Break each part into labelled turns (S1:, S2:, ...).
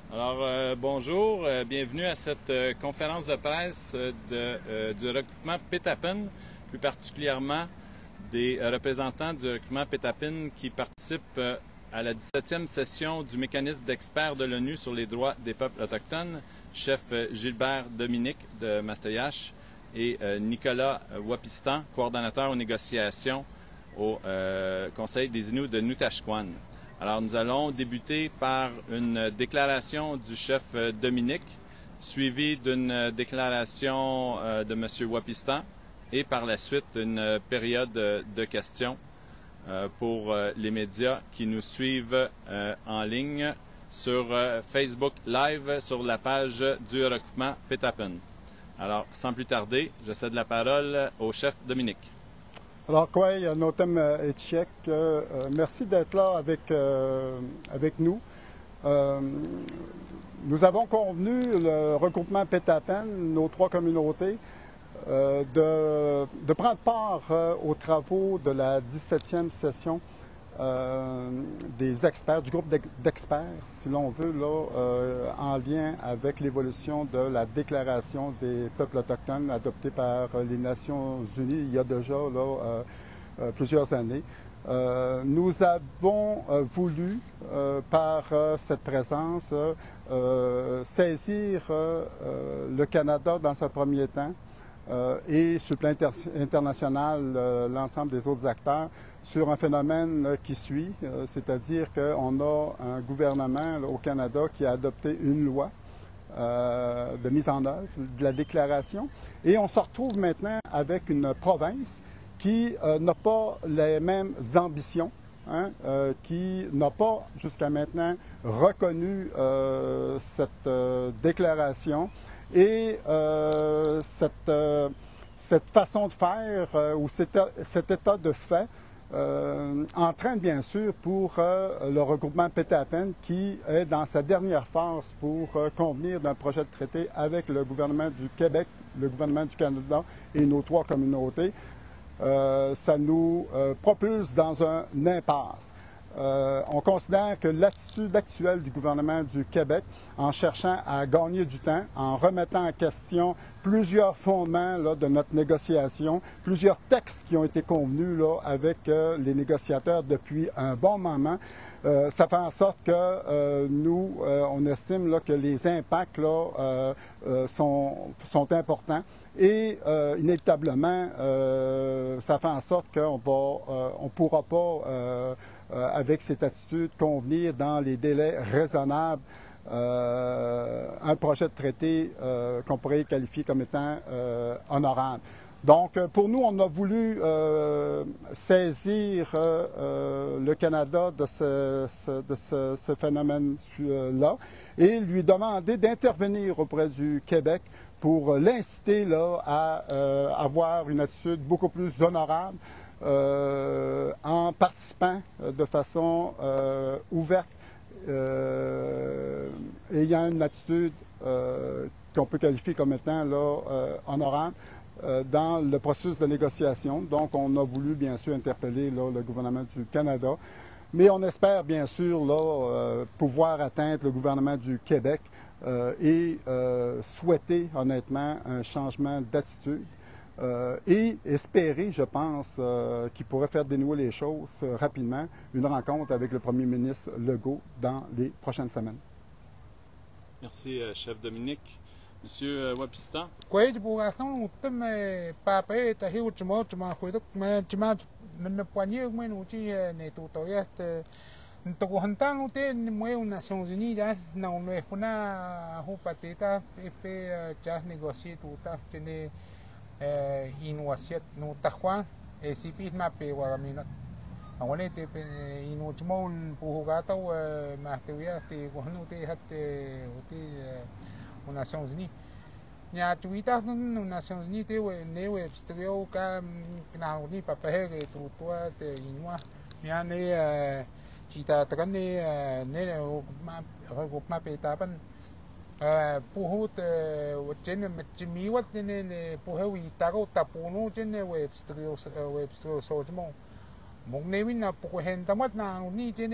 S1: Bonjour, bienvenue à cette conférence de presse du regroupement Pétapin, plus particulièrement des représentants du regroupement Pétapin qui participent à la 17e session du mécanisme d'experts de l'ONU sur les droits des peuples autochtones, chef Gilbert Dominique de Mastoyache et Nicolas Wapistan, coordonnateur aux négociations au Conseil des Inuits de Nutashquan. Alors, nous allons débuter par une déclaration du chef Dominique, suivie d'une déclaration de M. Wapistan et par la suite une période de questions pour les médias qui nous suivent en ligne sur Facebook Live sur la page du regroupement Pétapin. Alors, sans plus tarder, je cède la parole au chef Dominique.
S2: Alors, Kwei, Notem Etchek, merci d'être là avec nous. Nous avons convenu, le regroupement Pétapin, nos trois communautés, de prendre part aux travaux de la 17e session des experts, du groupe d'experts, si l'on veut, là, en lien avec l'évolution de la Déclaration des peuples autochtones adoptée par les Nations Unies il y a déjà là, plusieurs années. Nous avons voulu, par cette présence, saisir le Canada dans un premier temps et sur le plan international, l'ensemble des autres acteurs, sur un phénomène qui suit, c'est-à-dire qu'on a un gouvernement là, au Canada qui a adopté une loi de mise en œuvre de la déclaration, et on se retrouve maintenant avec une province qui n'a pas les mêmes ambitions, hein, qui n'a pas jusqu'à maintenant reconnu cette déclaration et cette façon de faire ou cet état de fait entraîne bien sûr pour le regroupement Pétapin qui est dans sa dernière phase pour convenir d'un projet de traité avec le gouvernement du Québec, le gouvernement du Canada et nos trois communautés. Ça nous propulse dans un impasse. On considère que l'attitude actuelle du gouvernement du Québec, en cherchant à gagner du temps, en remettant en question plusieurs fondements là, de notre négociation, plusieurs textes qui ont été convenus là, avec les négociateurs depuis un bon moment, ça fait en sorte que nous, on estime là, que les impacts là, sont importants et inévitablement, ça fait en sorte qu'on on pourra pas avec cette attitude, convenir dans les délais raisonnables un projet de traité qu'on pourrait qualifier comme étant honorable. Donc, pour nous, on a voulu saisir le Canada de ce phénomène-là et lui demander d'intervenir auprès du Québec pour l'inciter là, à avoir une attitude beaucoup plus honorable en participant de façon ouverte, ayant une attitude qu'on peut qualifier comme étant là, honorable dans le processus de négociation. Donc, on a voulu bien sûr interpeller là, le gouvernement du Canada, mais on espère bien sûr là, pouvoir atteindre le gouvernement du Québec et souhaiter honnêtement un changement d'attitude. Et espérer, je pense, qu'il pourrait faire dénouer les choses rapidement, une rencontre avec le premier ministre Legault dans les prochaines semaines.
S1: Merci, chef Dominique. Monsieur Wapistan.
S3: Tokuhantang te mo Nações Unidas não é puna roupa teta epe já negocia tuta tene inuasiat no takwa esipis mape waramina awale te inuchmon puhugata mahtewia te gohnu te hatte uti Nações Unidas nya tuita no Nações Unidas te ne estrio ka na uni papehe tu tua te inua nya ne Kita tekan ni regroupement Pétapin puhut jen mechimiwat ni puhu itaro tapuno jen webstrio sojmo mong newin na pukuhen tamat na ni jen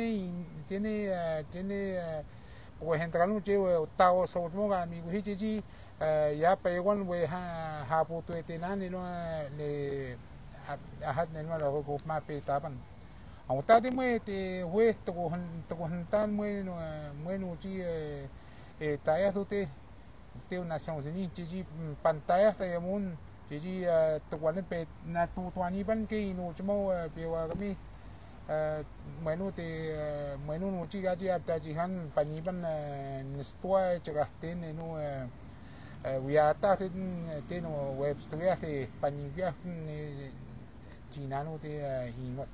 S3: o hentranu che o tao so mo ga mi hi ji ya pe wan we ha po tu te na ni no le a hat ne no lo ko ma pe ta ban a ta de me te we to han tan me no ji ta ya tu te Nations Unies ji pantalla te mun ji to wan pe na tu ni ban ke no chmo pe wa ga mi menu no chi ga ji apta ji han pani ban nstoa chagaste ne no wiata te no web storia te pani ga china no te hinot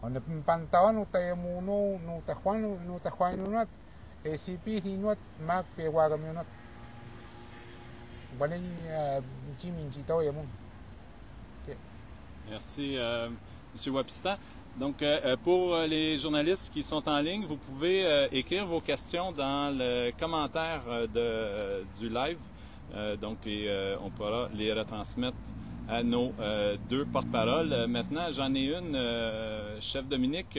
S3: on pantawan no te mu no ta juan no CP hinot mak pe wa ga mi no balen ji min ji to yamun.
S1: Merci Monsieur Wapista. Donc, pour les journalistes qui sont en ligne, vous pouvez écrire vos questions dans le commentaire du live. On pourra les retransmettre à nos deux porte-paroles. Maintenant, j'en ai une, chef Dominique.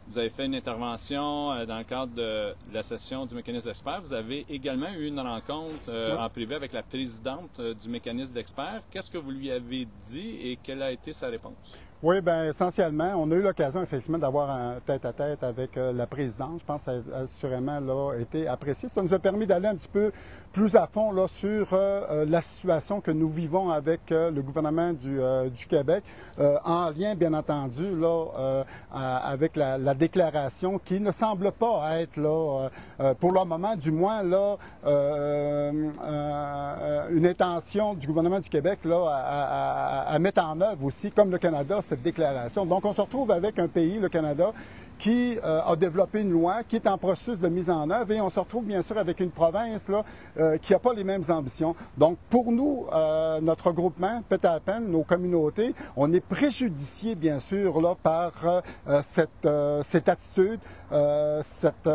S1: Vous avez fait une intervention dans le cadre de la session du mécanisme d'experts. Vous avez également eu une rencontre en privé avec la présidente du mécanisme d'experts. Qu'est-ce que vous lui avez dit et quelle a été sa réponse?
S2: Oui, bien, essentiellement, on a eu l'occasion, effectivement, d'avoir un tête-à-tête avec la présidente. Je pense que ça a assurément là, été apprécié. Ça nous a permis d'aller un petit peu plus à fond là, sur la situation que nous vivons avec le gouvernement du Québec, en lien, bien entendu, là, avec la déclaration qui ne semble pas être, là, pour le moment, du moins, là, une intention du gouvernement du Québec là, à mettre en œuvre aussi, comme le Canada, cette déclaration. Donc, on se retrouve avec un pays, le Canada, qui a développé une loi, qui est en processus de mise en œuvre, et on se retrouve bien sûr avec une province là, qui n'a pas les mêmes ambitions. Donc, pour nous, notre regroupement, Pétapen, nos communautés, on est préjudicié bien sûr là, par cette attitude, cette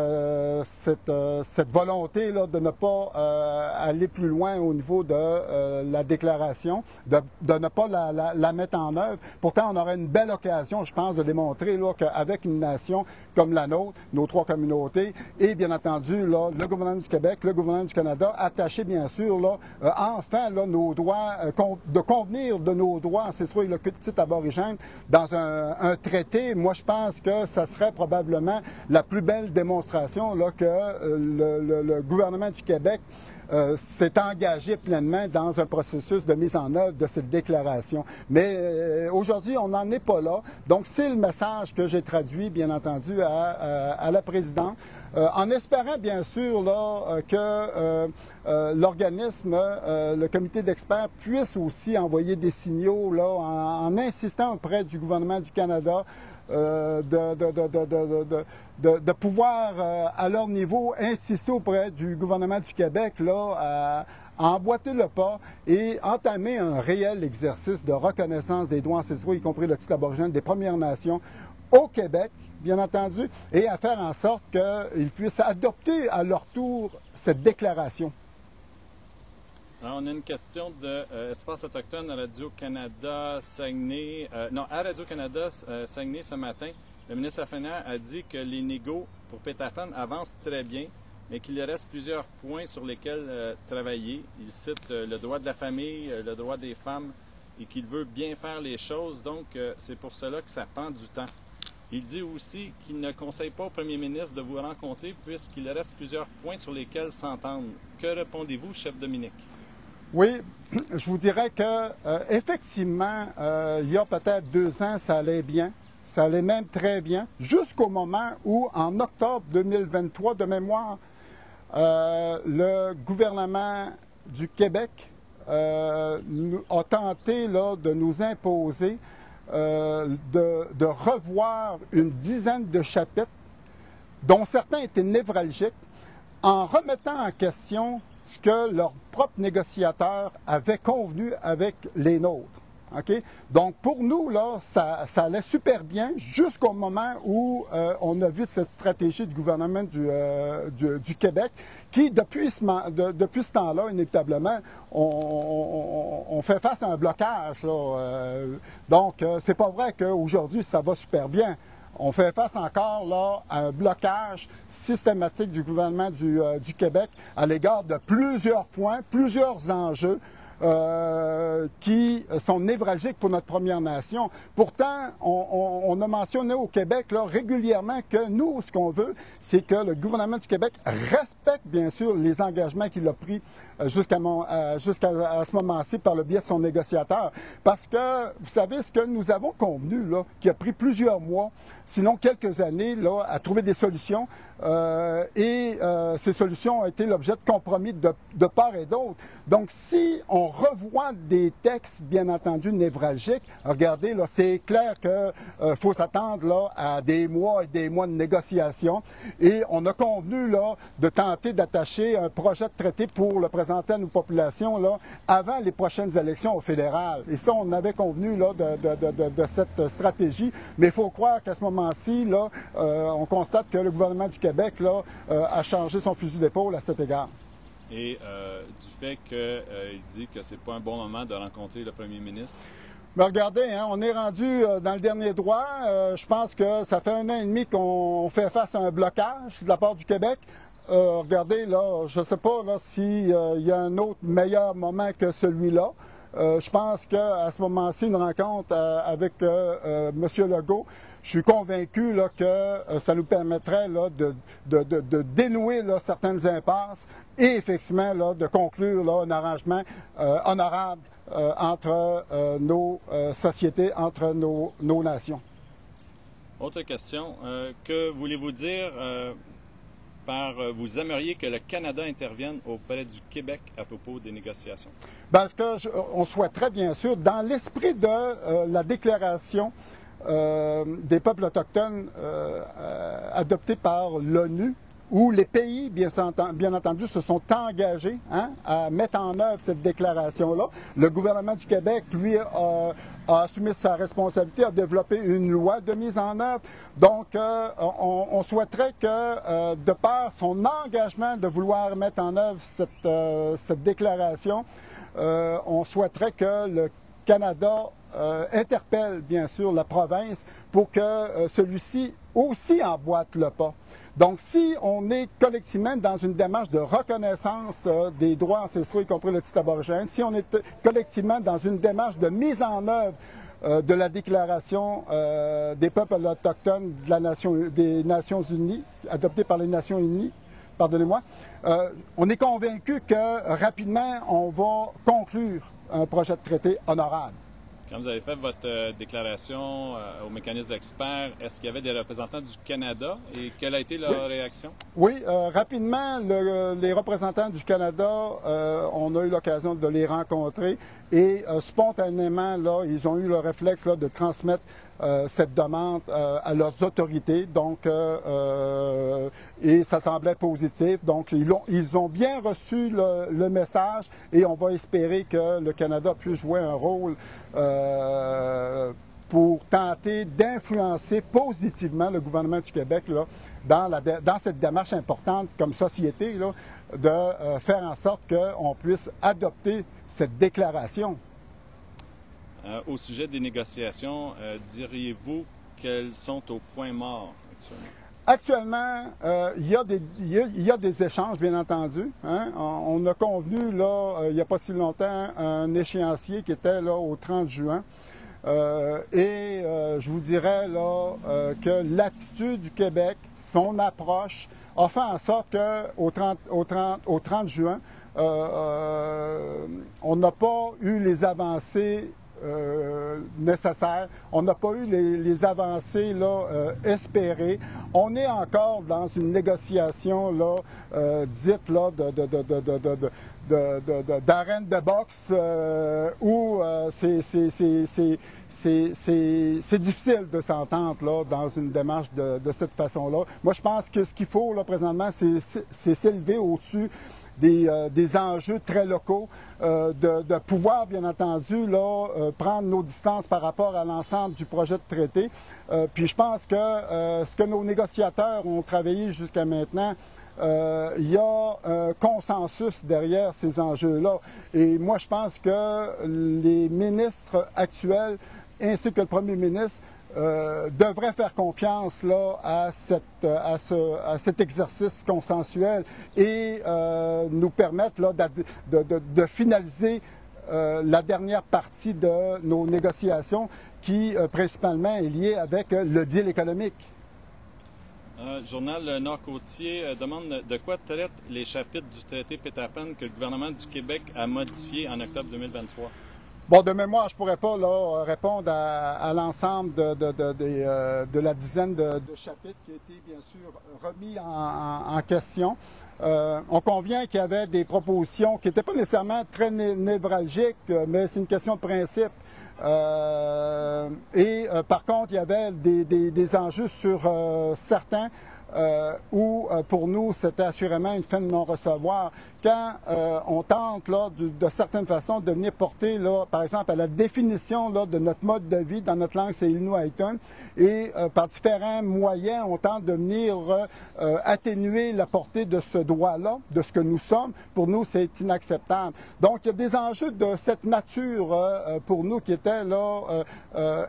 S2: volonté là, de ne pas aller plus loin au niveau de la déclaration, de ne pas la mettre en œuvre. Pourtant, on aurait une belle occasion, je pense, de démontrer qu'avec une nation comme la nôtre, nos trois communautés, et bien entendu, là, le gouvernement du Québec, le gouvernement du Canada, attaché bien sûr, là, enfin, là, nos droits, de convenir de nos droits ancestraux et le petit aborigène dans un traité. Moi, je pense que ça serait probablement la plus belle démonstration là, que le gouvernement du Québec s'est engagé pleinement dans un processus de mise en œuvre de cette déclaration. Mais aujourd'hui, on n'en est pas là. Donc, c'est le message que j'ai traduit, bien entendu, à la présidente, en espérant, bien sûr, là, que l'organisme, le comité d'experts, puisse aussi envoyer des signaux là, en insistant auprès du gouvernement du Canada de pouvoir, à leur niveau, insister auprès du gouvernement du Québec là, à emboîter le pas et entamer un réel exercice de reconnaissance des droits ancestraux, y compris le titre aborigène des Premières Nations, au Québec, bien entendu, et à faire en sorte qu'ils puissent adopter à leur tour cette déclaration.
S1: Alors, on a une question de Espace autochtone à Radio-Canada Saguenay. À Radio-Canada Saguenay ce matin, le ministre Lafrenière a dit que les négos pour Pétapen avancent très bien, mais qu'il reste plusieurs points sur lesquels travailler. Il cite le droit de la famille, le droit des femmes, et qu'il veut bien faire les choses, donc c'est pour cela que ça prend du temps. Il dit aussi qu'il ne conseille pas au premier ministre de vous rencontrer puisqu'il reste plusieurs points sur lesquels s'entendre. Que répondez-vous, chef Dominique?
S2: Oui, je vous dirais que effectivement, il y a peut-être 2 ans, ça allait bien. Ça allait même très bien, jusqu'au moment où, en octobre 2023, de mémoire, le gouvernement du Québec a tenté là, de nous imposer de revoir une dizaine de chapitres, dont certains étaient névralgiques, en remettant en question ce que leurs propres négociateurs avaient convenu avec les nôtres. Okay? Donc, pour nous, là, ça allait super bien jusqu'au moment où on a vu cette stratégie du gouvernement du Québec qui, depuis ce temps-là, inévitablement, on fait face à un blocage. Là, donc, c'est pas vrai qu'aujourd'hui, ça va super bien. on fait face encore là, à un blocage systématique du gouvernement du Québec à l'égard de plusieurs points, plusieurs enjeux qui sont névralgiques pour notre Première Nation. Pourtant, on a mentionné au Québec là, régulièrement que nous, ce qu'on veut, c'est que le gouvernement du Québec respecte bien sûr les engagements qu'il a pris jusqu'à ce moment-ci par le biais de son négociateur. Parce que, vous savez, ce que nous avons convenu, là, qui a pris plusieurs mois, sinon quelques années, là, à trouver des solutions, ces solutions ont été l'objet de compromis de part et d'autre. Donc, si on revoit des textes, bien entendu, névralgiques, regardez, là, c'est clair qu'il faut s'attendre là, à des mois et des mois de négociations. Et on a convenu là, de tenter d'attacher un projet de traité pour le présenter à nos populations là, avant les prochaines élections au fédéral. Et ça, on avait convenu là, de cette stratégie. Mais il faut croire qu'à ce moment-ci, là, on constate que le gouvernement du Québec là, a changé son fusil d'épaule à cet égard.
S1: Et du fait qu'il dit que c'est pas un bon moment de rencontrer le premier ministre?
S2: Mais regardez, hein, on est rendu dans le dernier droit. Je pense que ça fait 1 an et demi qu'on fait face à un blocage de la part du Québec. Regardez, là, je ne sais pas là, s'il y a un autre meilleur moment que celui-là. Je pense qu'à ce moment-ci, une rencontre avec M. Legault, je suis convaincu là, que ça nous permettrait là, de dénouer là, certaines impasses et effectivement là, de conclure là, un arrangement honorable entre nos sociétés, entre nos nations.
S1: Autre question. Que voulez-vous dire vous aimeriez que le Canada intervienne auprès du Québec à propos des négociations?
S2: Parce qu'on souhaiterait bien sûr, dans l'esprit de la déclaration des peuples autochtones adoptée par l'ONU, où les pays, bien entendu, se sont engagés hein, à mettre en œuvre cette déclaration-là. Le gouvernement du Québec, lui, a assumé sa responsabilité, a développé une loi de mise en œuvre. Donc, on souhaiterait que, de par son engagement de vouloir mettre en œuvre cette déclaration, on souhaiterait que le Canada interpelle, bien sûr, la province pour que celui-ci aussi emboîte le pas. Donc, si on est collectivement dans une démarche de reconnaissance des droits ancestraux, y compris le titre aborigène, si on est collectivement dans une démarche de mise en œuvre de la Déclaration des peuples autochtones des Nations Unies, adoptée par les Nations Unies, pardonnez-moi, on est convaincu que rapidement, on va conclure un projet de traité honorable.
S1: Quand vous avez fait votre déclaration au mécanisme d'experts, est-ce qu'il y avait des représentants du Canada et quelle a été leur réaction?
S2: Oui, rapidement, les représentants du Canada, on a eu l'occasion de les rencontrer et spontanément, là, ils ont eu le réflexe là, de transmettre cette demande à leurs autorités. Donc, et ça semblait positif. Donc, ils ont bien reçu le message et on va espérer que le Canada puisse jouer un rôle pour tenter d'influencer positivement le gouvernement du Québec là, dans cette démarche importante comme société, là, de faire en sorte qu'on puisse adopter cette déclaration.
S1: Au sujet des négociations, diriez-vous qu'elles sont au point mort actuellement?
S2: Actuellement, il y a des échanges, bien entendu. Hein? On a convenu, là, il n'y a pas si longtemps, un échéancier qui était là, au 30 juin. Je vous dirais là, que l'attitude du Québec, son approche, a fait en sorte qu'au 30 juin, on n'a pas eu les avancées nécessaires. On n'a pas eu les avancées là, espérées. On est encore dans une négociation là, dite là, d'arène de boxe où c'est difficile de s'entendre là, dans une démarche de cette façon-là. Moi, je pense que ce qu'il faut là, présentement, c'est s'élever au-dessus des enjeux très locaux, de pouvoir, bien entendu, là, prendre nos distances par rapport à l'ensemble du projet de traité. Puis je pense que ce que nos négociateurs ont travaillé jusqu'à maintenant, il y a un consensus derrière ces enjeux-là. Et moi, je pense que les ministres actuels, ainsi que le premier ministre, devrait faire confiance là, à cet exercice consensuel et nous permettre là, de finaliser la dernière partie de nos négociations qui principalement est liée avec le deal économique.
S1: Le journal Nord-Côtier demande de quoi traitent les chapitres du traité Pétapen que le gouvernement du Québec a modifié en octobre 2023.
S2: Bon, de mémoire, je ne pourrais pas là, répondre à l'ensemble de la dizaine de chapitres qui ont été, bien sûr, remis en question. On convient qu'il y avait des propositions qui n'étaient pas nécessairement très névralgiques, mais c'est une question de principe. Par contre, il y avait des enjeux sur certains où, pour nous, c'était assurément une fin de non-recevoir. Quand on tente, là, de certaines façons, de venir porter, là, par exemple, à la définition là, de notre mode de vie, dans notre langue, c'est Inuaitan, et par différents moyens, on tente de venir atténuer la portée de ce droit-là, de ce que nous sommes, pour nous, c'est inacceptable. Donc, il y a des enjeux de cette nature, pour nous, qui étaient là,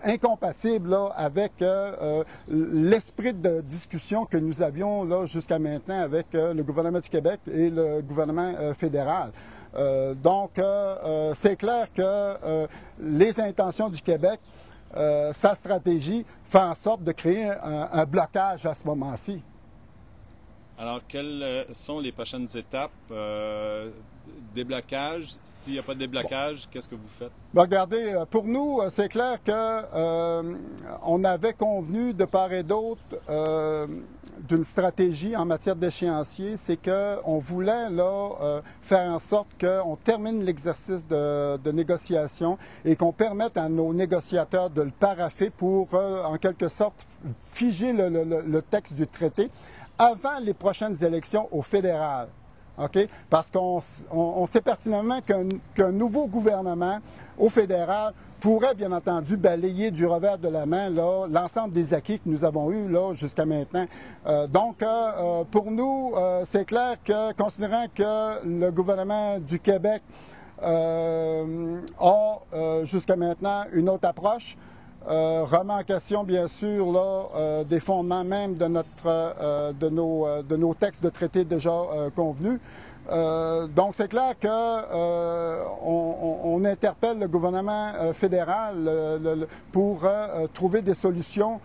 S2: incompatibles là, avec l'esprit de discussion que nous avions là jusqu'à maintenant avec le gouvernement du Québec et le gouvernement fédéral. Donc, c'est clair que les intentions du Québec, sa stratégie, fait en sorte de créer un blocage à ce moment-ci.
S1: Alors, quelles sont les prochaines étapes? Déblocage? S'il n'y a pas de déblocage, qu'est-ce que vous faites?
S2: Bien, regardez, pour nous, c'est clair que on avait convenu de part et d'autre d'une stratégie en matière d'échéancier, c'est qu'on voulait là, faire en sorte qu'on termine l'exercice de négociation et qu'on permette à nos négociateurs de le paraffer pour, en quelque sorte, figer le texte du traité avant les prochaines élections au fédéral. Okay? Parce qu'on sait pertinemment qu'un nouveau gouvernement au fédéral pourrait, bien entendu, balayer du revers de la main l'ensemble des acquis que nous avons eus jusqu'à maintenant. Donc, pour nous, c'est clair que, considérant que le gouvernement du Québec a jusqu'à maintenant une autre approche, remet en question, bien sûr, là, des fondements même de nos textes de traités déjà convenus. Donc, c'est clair qu'on interpelle le gouvernement fédéral pour trouver des solutions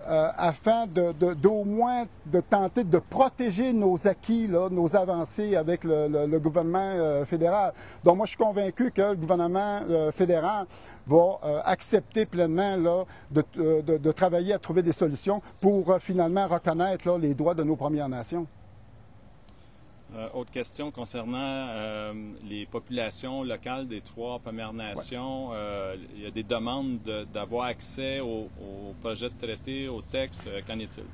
S2: afin d'au moins de tenter de protéger nos acquis, là, nos avancées avec le gouvernement fédéral. Donc moi, je suis convaincu que le gouvernement fédéral va accepter pleinement là, de travailler à trouver des solutions pour finalement reconnaître là, les droits de nos Premières Nations.
S1: Autre question concernant les populations locales des 3 Premières Nations. Ouais. Il y a des demandes d'avoir accès au projet de traité, au texte. Qu'en est-il?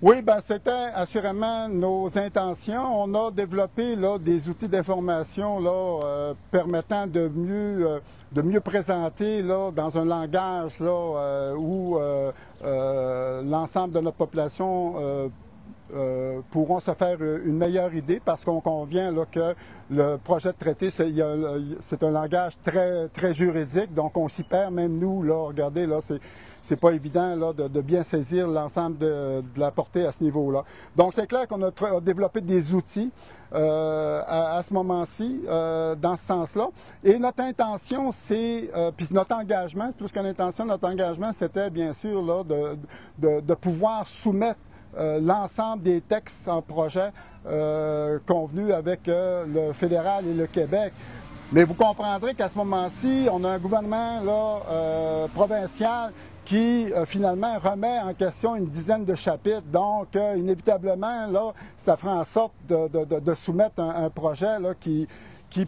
S2: Oui, ben c'était assurément nos intentions. On a développé là, des outils d'information là, permettant de mieux présenter là, dans un langage là, où l'ensemble de notre population pourront se faire une meilleure idée parce qu'on convient là, que le projet de traité, c'est un langage très juridique, donc on s'y perd, même nous, là, regardez, là, c'est pas évident là, de bien saisir l'ensemble de la portée à ce niveau-là. Donc c'est clair qu'on a développé des outils à ce moment-ci, dans ce sens-là. Et notre intention, c'est, puis notre engagement, plus qu'une intention, notre engagement, c'était bien sûr là, de pouvoir soumettre l'ensemble des textes en projet convenus avec le fédéral et le Québec. Mais vous comprendrez qu'à ce moment-ci, on a un gouvernement là, provincial qui finalement remet en question une dizaine de chapitres. Donc, inévitablement, là, ça fera en sorte de soumettre un projet là, qui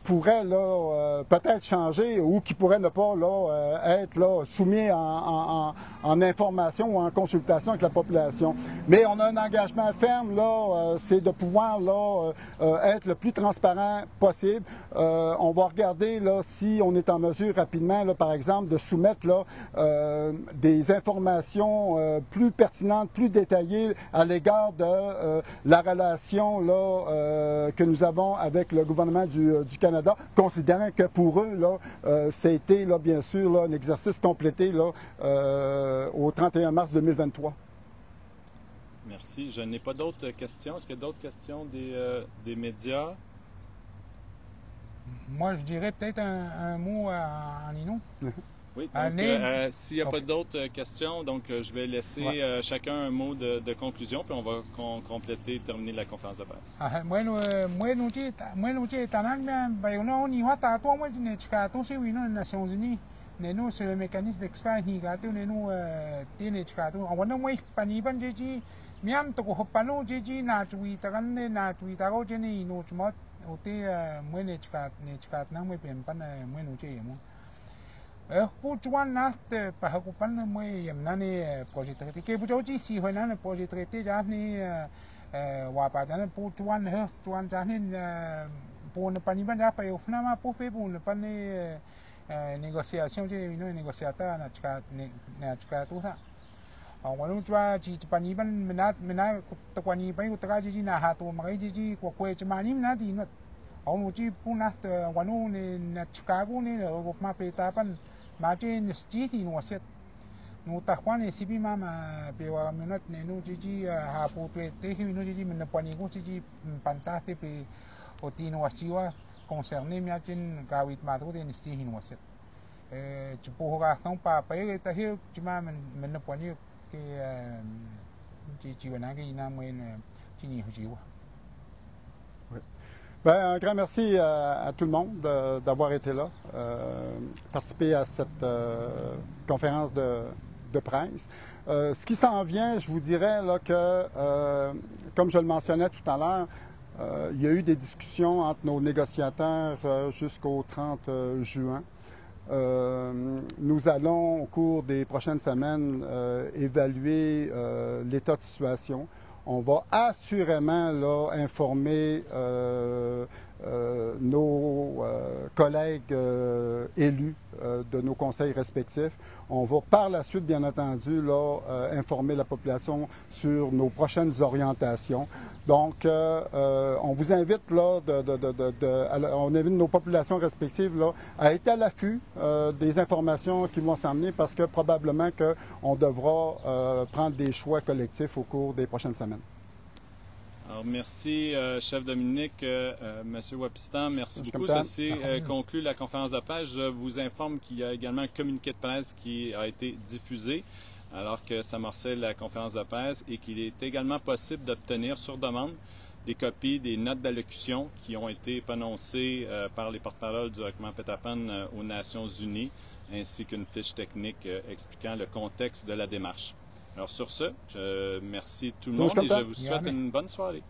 S2: pourrait là peut-être changer ou qui pourrait ne pas là être là soumis en information ou en consultation avec la population. Mais on a un engagement ferme là, c'est de pouvoir là être le plus transparent possible. On va regarder là si on est en mesure rapidement là par exemple de soumettre là des informations plus pertinentes, plus détaillées à l'égard de la relation là que nous avons avec le gouvernement du du Canada, considérant que pour eux, ça a été, bien sûr, un exercice complété au 31 mars 2023.
S1: Merci. Je n'ai pas d'autres questions. Est-ce qu'il y a d'autres questions des médias?
S3: Moi, je dirais peut-être un mot en Innu.
S1: Oui, donc s'il n'y a pas d'autres questions, donc je vais laisser chacun un mot de conclusion, puis on va compléter, terminer la conférence de presse.
S3: Moi, nous, Nations Unies, nous, sur le mécanisme d'expert, nous, miam to ko pano jeji na chui tagan ne na chui taro jeni no chmot ote mwe ne chkat na mwe pen pan mwe no che mo pu chuan na te pa ha ku pan mwe yem na ne project ke bu jo ji si ho na ne project te ja ni wa pa ja pu chuan he chuan ja ni pu ne pani ban ja pa yo na ma pu pe pu ne pan ne négociation je no négociata na chkat tu sa Walau cuma pani ban menat tekwani pai utara ji na hatu makai ji ko kue cuma ni na di not au ji punah wanu ne na Chicago ne ro ma peta pan ma je ne sti di no set no ta kwan ne sibi mama pe wa menat ne no ji ha pu te hi no ji men pani ko ji panta te pe o ti no asiwa concerné mi atin gawit ma to ne sti hi no set chupo ga non pa pa ta hi cuma men pani que
S2: un grand merci à tout le monde d'avoir été là, participer à cette conférence de presse. Ce qui s'en vient, je vous dirais là, que, comme je le mentionnais tout à l'heure, il y a eu des discussions entre nos négociateurs jusqu'au 30 juin. Nous allons, au cours des prochaines semaines, évaluer l'état de situation. On va assurément là, informer nos collègues élus de nos conseils respectifs. On va par la suite, bien entendu, là, informer la population sur nos prochaines orientations. Donc, on vous invite, là, on invite nos populations respectives là, à être à l'affût des informations qui vont s'emmener parce que probablement qu'on devra prendre des choix collectifs au cours des prochaines semaines.
S1: Alors, merci, chef Dominique, Monsieur Wapistan, merci beaucoup. Ceci conclut la conférence de presse. Je vous informe qu'il y a également un communiqué de presse qui a été diffusé alors que s'amorçait la conférence de presse et qu'il est également possible d'obtenir sur demande des copies des notes d'allocution qui ont été prononcées par les porte-paroles du regroupement Pétapen aux Nations Unies, ainsi qu'une fiche technique expliquant le contexte de la démarche. Alors sur ce, je remercie tout le monde et je vous souhaite une bonne soirée.